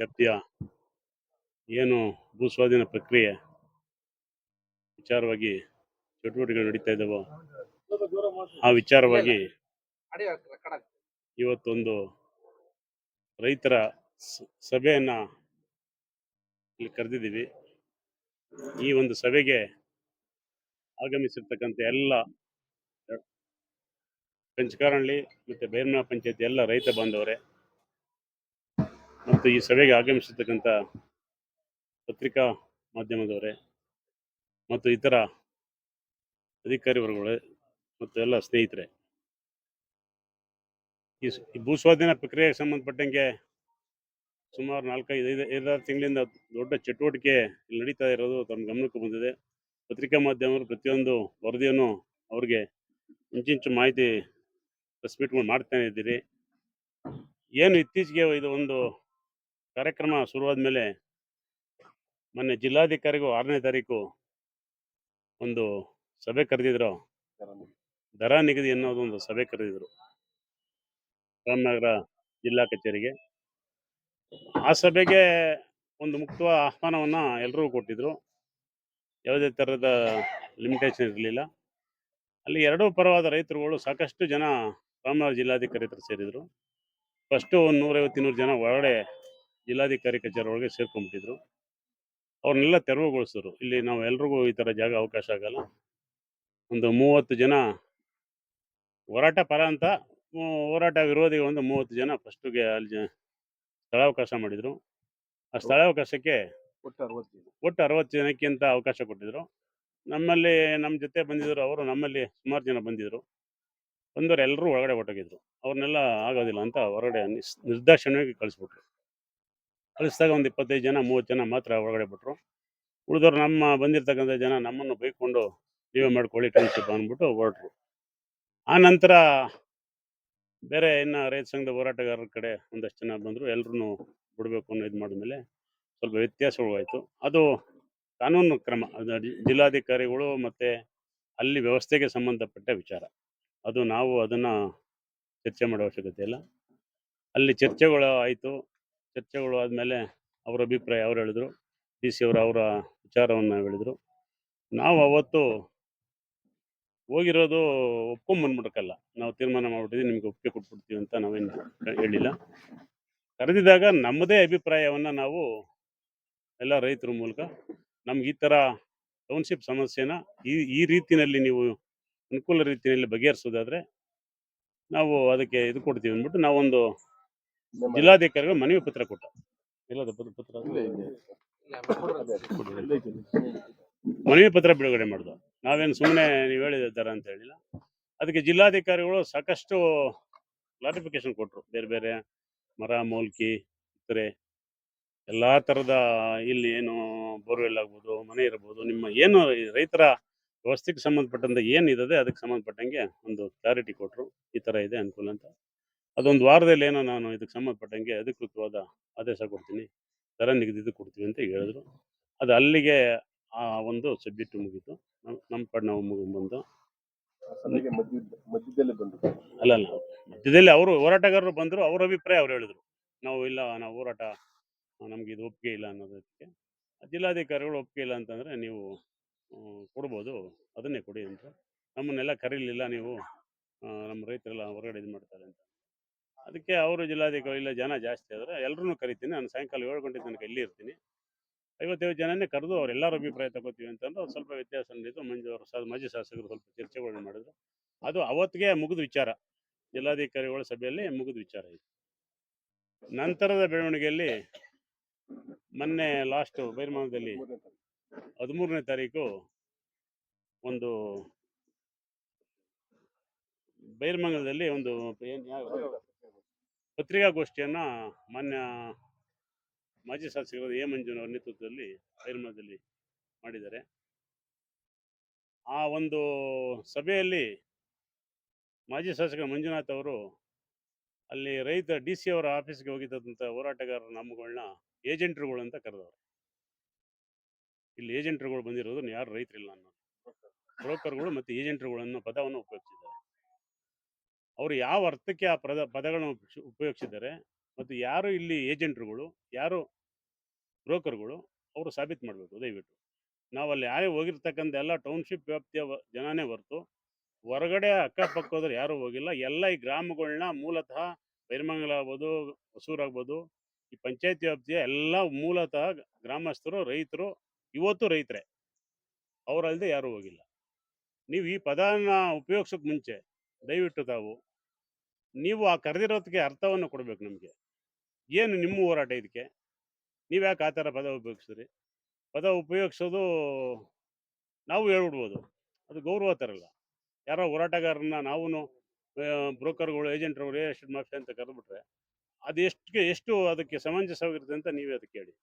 ವ್ಯಾಪ್ತಿಯ ಏನು ಭೂಸ್ವಾಧೀನ ಪ್ರಕ್ರಿಯೆ ವಿಚಾರವಾಗಿ ಚಟುವಟಿಕೆಗಳು ನಡೀತಾ ಇದ್ದಾವೋ ಆ ವಿಚಾರವಾಗಿ ಇವತ್ತೊಂದು ರೈತರ ಸಭೆಯನ್ನ ಇಲ್ಲಿ ಕರೆದಿದ್ದೀವಿ. ಈ ಒಂದು ಸಭೆಗೆ ಆಗಮಿಸಿರ್ತಕ್ಕಂಥ ಎಲ್ಲ ಕಂಚಕಾರಹಳ್ಳಿ ಮತ್ತು ಬೈರಮನ ಪಂಚಾಯತಿ ಎಲ್ಲ ರೈತ ಬಾಂಧವರೇ ಮತ್ತು ಈ ಸಭೆಗೆ ಆಗಮಿಸಿರ್ತಕ್ಕಂಥ ಪತ್ರಿಕಾ ಮಾಧ್ಯಮದವರೇ ಮತ್ತು ಇತರ ಅಧಿಕಾರಿ ವರ್ಗಗಳೇ ಮತ್ತು ಎಲ್ಲ ಸ್ನೇಹಿತರೆ, ಈ ಭೂಸ್ವಾಧೀನ ಪ್ರಕ್ರಿಯೆಗೆ ಸಂಬಂಧಪಟ್ಟಂಗೆ ಸುಮಾರು 4-5 ತಿಂಗಳಿಂದ ದೊಡ್ಡ ಚಟುವಟಿಕೆ ಇಲ್ಲಿ ನಡೀತಾ ಇರೋದು ತಮ್ಮ ಗಮನಕ್ಕೆ ಬಂದಿದೆ. ಪತ್ರಿಕಾ ಮಾಧ್ಯಮರು ಪ್ರತಿಯೊಂದು ವರದಿಯನ್ನು ಅವ್ರಿಗೆ ಇಂಚಿಂಚು ಮಾಹಿತಿ ಪ್ರೆಸ್ ಮೀಟ್ಗಳು ಮಾಡ್ತಾನೆ ಇದ್ದೀರಿ. ಏನು ಇತ್ತೀಚೆಗೆ ಇದು ಒಂದು ಕಾರ್ಯಕ್ರಮ ಶುರುವಾದ ಮೇಲೆ ಮೊನ್ನೆ ಜಿಲ್ಲಾಧಿಕಾರಿಗೂ 6ನೇ ತಾರೀಕು ಒಂದು ಸಭೆ ಕರೆದಿದ್ರು, ದರ ನಿಗದಿ ಅನ್ನೋದೊಂದು ಸಭೆ ಕರೆದಿದ್ರು ರಾಮನಗರ ಜಿಲ್ಲಾ ಕಚೇರಿಗೆ. ಆ ಸಭೆಗೆ ಒಂದು ಮುಕ್ತವಾದ ಆಹ್ವಾನವನ್ನ ಎಲ್ಲರೂ ಕೊಟ್ಟಿದ್ರು. ಯಾವುದೇ ಥರದ ಲಿಮಿಟೇಷನ್ ಇರಲಿಲ್ಲ. ಅಲ್ಲಿ ಎರಡೂ ಪರವಾದ ರೈತರುಗಳು ಸಾಕಷ್ಟು ಜನ ರಾಮನಗರ ಜಿಲ್ಲಾಧಿಕಾರಿ ಹತ್ರ ಸೇರಿದ್ರು. ಫಸ್ಟು 150-200 ಜನ ಒಳಗಡೆ ಜಿಲ್ಲಾಧಿಕಾರಿ ಕಚೇರಿ ಒಳಗೆ ಸೇರ್ಕೊಂಡ್ಬಿಟ್ಟಿದ್ರು. ಅವ್ರನ್ನೆಲ್ಲ ತೆರವುಗೊಳಿಸಿದ್ರು. ಇಲ್ಲಿ ನಾವು ಎಲ್ರಿಗೂ ಈ ಥರ ಜಾಗ ಅವಕಾಶ ಆಗಲ್ಲ. ಒಂದು 30 ಜನ ಹೋರಾಟ ಪರ ಅಂತ, ಹೋರಾಟ ವಿರೋಧಿಗಳು ಒಂದು 30 ಜನ ಫಸ್ಟಿಗೆ ಅಲ್ಲಿ ಸ್ಥಳಾವಕಾಶ ಮಾಡಿದರು. ಆ ಸ್ಥಳಾವಕಾಶಕ್ಕೆ ಒಟ್ಟು 60 ಜನಕ್ಕಿಂತ ಅವಕಾಶ ಕೊಟ್ಟಿದ್ರು. ನಮ್ಮಲ್ಲಿ ನಮ್ಮ ಜೊತೆ ಬಂದಿದ್ದರು, ಅವರು ನಮ್ಮಲ್ಲಿ ಸುಮಾರು ಜನ ಬಂದಿದ್ದರು. ಬಂದವರು ಎಲ್ಲರೂ ಒಳಗಡೆ ಹೊರಟೋಗಿದ್ರು. ಅವ್ರನ್ನೆಲ್ಲ ಆಗೋದಿಲ್ಲ ಅಂತ ಹೊರಗಡೆ ನಿರ್ದಾಕ್ಷಿಣ್ಯವಾಗಿ ಕಳಿಸ್ಬಿಟ್ರು. ಕಳಿಸಿದಾಗ ಒಂದು 25 ಜನ 30 ಜನ ಮಾತ್ರ ಒಳಗಡೆ ಬಿಟ್ರು. ಉಳಿದವ್ರು ನಮ್ಮ ಬಂದಿರ್ತಕ್ಕಂಥ ಜನ ನಮ್ಮನ್ನು ಬೈಕೊಂಡು ನೀವೇ ಮಾಡ್ಕೊಳ್ಳಿ ಟೌನ್ಶಿಪ್ ಅಂದ್ಬಿಟ್ಟು ಹೊರಟ್ರು. ಆ ನಂತರ ಬೇರೆ ಇನ್ನು ರೈತ ಸಂಘದ ಹೋರಾಟಗಾರರ ಕಡೆ ಒಂದಷ್ಟು ಜನ ಬಂದರು. ಎಲ್ಲರೂ ಬಿಡಬೇಕು ಅನ್ನೋ ಇದು ಮಾಡಿದ್ಮೇಲೆ ಸ್ವಲ್ಪ ವ್ಯತ್ಯಾಸವಾಯಿತು. ಅದು ಕಾನೂನು ಕ್ರಮ, ಅದು ಜಿಲ್ಲಾಧಿಕಾರಿಗಳು ಮತ್ತು ಅಲ್ಲಿ ವ್ಯವಸ್ಥೆಗೆ ಸಂಬಂಧಪಟ್ಟ ವಿಚಾರ. ಅದು ನಾವು ಅದನ್ನು ಚರ್ಚೆ ಮಾಡೋ ಅವಶ್ಯಕತೆ ಇಲ್ಲ. ಅಲ್ಲಿ ಚರ್ಚೆಗಳು ಆಯಿತು. ಚರ್ಚೆಗಳು ಆದಮೇಲೆ ಅವರ ಅಭಿಪ್ರಾಯ ಅವ್ರು ಹೇಳಿದ್ರು, ಡಿ ಸಿ ಅವರು ಅವರ ವಿಚಾರವನ್ನು ಹೇಳಿದರು. ನಾವು ಅವತ್ತು ಹೋಗಿರೋದು ಒಪ್ಕೊಂಬಂದ್ಬಿಡಕ್ಕಲ್ಲ, ನಾವು ತೀರ್ಮಾನ ಮಾಡ್ಬಿಟ್ಟಿದ್ವಿ, ನಿಮ್ಗೆ ಒಪ್ಪಿಗೆ ಕೊಟ್ಬಿಡ್ತೀವಿ ಅಂತ ನಾವೇನು ಹೇಳಿಲ್ಲ. ಕರೆದಿದ್ದಾಗ ನಮ್ಮದೇ ಅಭಿಪ್ರಾಯವನ್ನು ನಾವು ಎಲ್ಲ ರೈತರ ಮೂಲಕ ನಮ್ಗೆ ಈ ಥರ ಟೌನ್ಶಿಪ್ ಸಮಸ್ಯೆನ ಈ ರೀತಿಯಲ್ಲಿ ನೀವು ಅನುಕೂಲ ರೀತಿಯಲ್ಲಿ ಬಗೆಹರಿಸೋದಾದರೆ ನಾವು ಅದಕ್ಕೆ ಇದು ಕೊಡ್ತೀವಿ ಅಂದ್ಬಿಟ್ಟು ನಾವೊಂದು ಜಿಲ್ಲಾಧಿಕಾರಿಗಳು ಮನವಿ ಪತ್ರ ಕೊಟ್ಟ. ಮನವಿ ಪತ್ರ ಬಿಡುಗಡೆ ಮಾಡಿದ್ವು. ನಾವೇನು ಸುಮ್ಮನೆ ನೀವು ಹೇಳಿದಾರ ಅಂತ ಹೇಳಿಲ್ಲ. ಅದಕ್ಕೆ ಜಿಲ್ಲಾಧಿಕಾರಿಗಳು ಸಾಕಷ್ಟು ಕ್ಲಾರಿಫಿಕೇಶನ್ ಕೊಟ್ಟರು. ಬೇರೆ ಬೇರೆ ಮರ, ಮೂಲ್ಕಿ, ಇತರೆ ಎಲ್ಲ ಥರದ ಇಲ್ಲಿ ಏನು ಬೋರ್ವೆಲ್ ಆಗ್ಬೋದು, ಮನೆ ಇರ್ಬೋದು, ನಿಮ್ಮ ಏನು ರೈತರ ವ್ಯವಸ್ಥೆಗೆ ಸಂಬಂಧಪಟ್ಟಂತೆ ಏನಿದೆ ಅದಕ್ಕೆ ಸಂಬಂಧಪಟ್ಟಂಗೆ ಒಂದು ಕ್ಲಾರಿಟಿ ಕೊಟ್ಟರು. ಈ ಥರ ಇದೆ ಅನುಕೂಲ ಅಂತ. ಅದೊಂದು ವಾರದಲ್ಲಿ ಏನೋ ನಾನು ಇದಕ್ಕೆ ಸಂಬಂಧಪಟ್ಟಂಗೆ ಅಧಿಕೃತವಾದ ಆದೇಶ ಕೊಡ್ತೀನಿ, ದರ ನಿಗದಿದು ಕೊಡ್ತೀವಿ ಅಂತ ಹೇಳಿದ್ರು. ಅದು ಅಲ್ಲಿಗೆ ಆ ಒಂದು ಸಬ್ಜೆಕ್ಟ್ ಮುಗೀತು. ನಮ್ಮ ಕಡೆ ನಾವು ಬಂದು ಅಲ್ಲ ಮಧ್ಯದಲ್ಲಿ ಅವರು ಹೋರಾಟಗಾರರು ಬಂದರು. ಅವ್ರ ಅಭಿಪ್ರಾಯ ಅವ್ರು ಹೇಳಿದ್ರು, ನಾವು ಇಲ್ಲ, ನಾವು ಹೋರಾಟ ನಮ್ಗೆ ಇದು ಒಪ್ಪಿಗೆ ಇಲ್ಲ ಅನ್ನೋದಕ್ಕೆ. ಜಿಲ್ಲಾಧಿಕಾರಿಗಳು ಒಪ್ಪಿಗೆ ಇಲ್ಲ ಅಂತಂದರೆ ನೀವು ಕೊಡ್ಬೋದು, ಅದನ್ನೇ ಕೊಡಿ ಅಂತ. ನಮ್ಮನ್ನೆಲ್ಲ ಕರೀಲಿಲ್ಲ ನೀವು, ನಮ್ಮ ರೈತರೆಲ್ಲ ಹೊರಗಡೆ ಇದು ಮಾಡ್ತಾರೆ ಅಂತ. ಅದಕ್ಕೆ ಅವರು ಜಿಲ್ಲಾಧಿಕಾರಿ ಇಲ್ಲ, ಜನ ಜಾಸ್ತಿ ಆದರೆ ಎಲ್ಲರೂ ಕರಿತೀನಿ, ನಾನು ಸಾಯಂಕಾಲ 7 ಗಂಟೆ ತನಕ ಇಲ್ಲಿ ಇರ್ತೀನಿ, 55 ಜನನೇ ಕರೆದು ಅವರೆಲ್ಲರ ಅಭಿಪ್ರಾಯ ತಗೋತೀವಿ ಅಂತಂದು ಸ್ವಲ್ಪ ವ್ಯತ್ಯಾಸ ನಡೆಯಿತು. ಮಂಜು ಅವರು ಮಾಜಿ ಶಾಸಕರು ಸ್ವಲ್ಪ ಚರ್ಚೆಗಳನ್ನ ಮಾಡಿದ್ರು. ಅದು ಅವತ್ತಿಗೆ ಮುಗಿದ ವಿಚಾರ, ಜಿಲ್ಲಾಧಿಕಾರಿಗಳ ಸಭೆಯಲ್ಲಿ ಮುಗಿದ ವಿಚಾರ ಇದು. ನಂತರದ ಬೆಳವಣಿಗೆಯಲ್ಲಿ ಮೊನ್ನೆ ಲಾಸ್ಟ್ ಬೈರಮಂಗಲದಲ್ಲಿ 13ನೇ ತಾರೀಕು ಒಂದು ಬೈರಮಂಗಲದಲ್ಲಿ ಒಂದು ಪತ್ರಿಕಾಗೋಷ್ಠಿಯನ್ನು ಮಾನ್ಯ ಮಾಜಿ ಶಾಸಕರಾದ ಎ ಮಂಜುನವರ ನೇತೃತ್ವದಲ್ಲಿ ಬೈರಮಂಗಲದಲ್ಲಿ ಮಾಡಿದ್ದಾರೆ. ಆ ಒಂದು ಸಭೆಯಲ್ಲಿ ಮಾಜಿ ಶಾಸಕ ಮಂಜುನಾಥ್ ಅವರು ಅಲ್ಲಿ ರೈತ ಡಿ ಸಿ ಅವರ ಆಫೀಸ್ಗೆ ಹೋಗಿದ್ದಂಥ ಹೋರಾಟಗಾರರ ನಾಮಗಳನ್ನ ಏಜೆಂಟ್ರುಗಳು ಅಂತ ಕರೆದವರು. ಇಲ್ಲಿ ಏಜೆಂಟ್ರುಗಳು ಬಂದಿರೋದು ಯಾರು ರೈತರಿಲ್ಲ ಅನ್ನೋದು, ಬ್ರೋಕರ್ಗಳು ಮತ್ತು ಏಜೆಂಟ್ರುಗಳು ಅನ್ನೋ ಪದವನ್ನು ಉಪಯೋಗಿಸಿದ್ದಾರೆ. ಅವರು ಯಾವ ಅರ್ಥಕ್ಕೆ ಆ ಪದಗಳನ್ನು ಉಪಯೋಗಿಸಿದ್ದಾರೆ ಮತ್ತು ಯಾರು ಇಲ್ಲಿ ಏಜೆಂಟ್ರುಗಳು, ಯಾರು ಬ್ರೋಕರ್‌ಗಳು ಅವರು ಸಾಬೀತು ಮಾಡಬೇಕು ದಯವಿಟ್ಟು. ನಾವಲ್ಲಿ ಯಾರೇ ಹೋಗಿರ್ತಕ್ಕಂಥ ಎಲ್ಲ ಟೌನ್‌ಶಿಪ್ ವ್ಯಾಪ್ತಿಯ ಜನನೇ ಹೊರತು ಹೊರಗಡೆ ಅಕ್ಕಪಕ್ಕದವ್ರು ಯಾರೂ ಹೋಗಿಲ್ಲ. ಎಲ್ಲ ಈ ಗ್ರಾಮಗಳ್ನ ಮೂಲತಃ ಬೈರಮಂಗಲ ಆಗ್ಬೋದು, ಹೊಸೂರು ಆಗ್ಬೋದು, ಈ ಪಂಚಾಯತಿ ವ್ಯಾಪ್ತಿಯ ಎಲ್ಲ ಮೂಲತಃ ಗ್ರಾಮಸ್ಥರು, ರೈತರು, ಇವತ್ತು ರೈತರೇ. ಅವರಲ್ಲದೆ ಯಾರೂ ಹೋಗಿಲ್ಲ. ನೀವು ಈ ಪದನ ಉಪಯೋಗಿಸೋಕೆ ಮುಂಚೆ ದಯವಿಟ್ಟು ನೀವು ಆ ಕರೆದಿರೋದಕ್ಕೆ ಅರ್ಥವನ್ನು ಕೊಡಬೇಕು ನಮಗೆ. ಏನು ನಿಮ್ಮ ಹೋರಾಟ ಇದಕ್ಕೆ? ನೀವ್ಯಾಕೆ ಆ ಥರ ಪದ ಉಪಯೋಗಿಸಿದ್ರಿ? ಪದ ಉಪಯೋಗಿಸೋದು ನಾವು ಹೇಳ್ಬಿಡ್ಬೋದು. ಅದು ಗೌರವ ತರಲ್ಲ. ಯಾರೋ ಹೋರಾಟಗಾರರನ್ನ ನಾವೂನು ಬ್ರೋಕರ್‌ಗಳು, ಏಜೆಂಟ್‌ರವ್ರು, ರಿಯಲ್ ಎಸ್ಟೇಟ್ ಮಾಫಿಯಾ ಅಂತ ಕರೆದ್ಬಿಟ್ರೆ, ಅದು ಎಷ್ಟು ಅದಕ್ಕೆ ಸಮಂಜಸವಾಗಿರುತ್ತೆ ಅಂತ ನೀವೇ ಅದಕ್ಕೆ ಹೇಳಿ.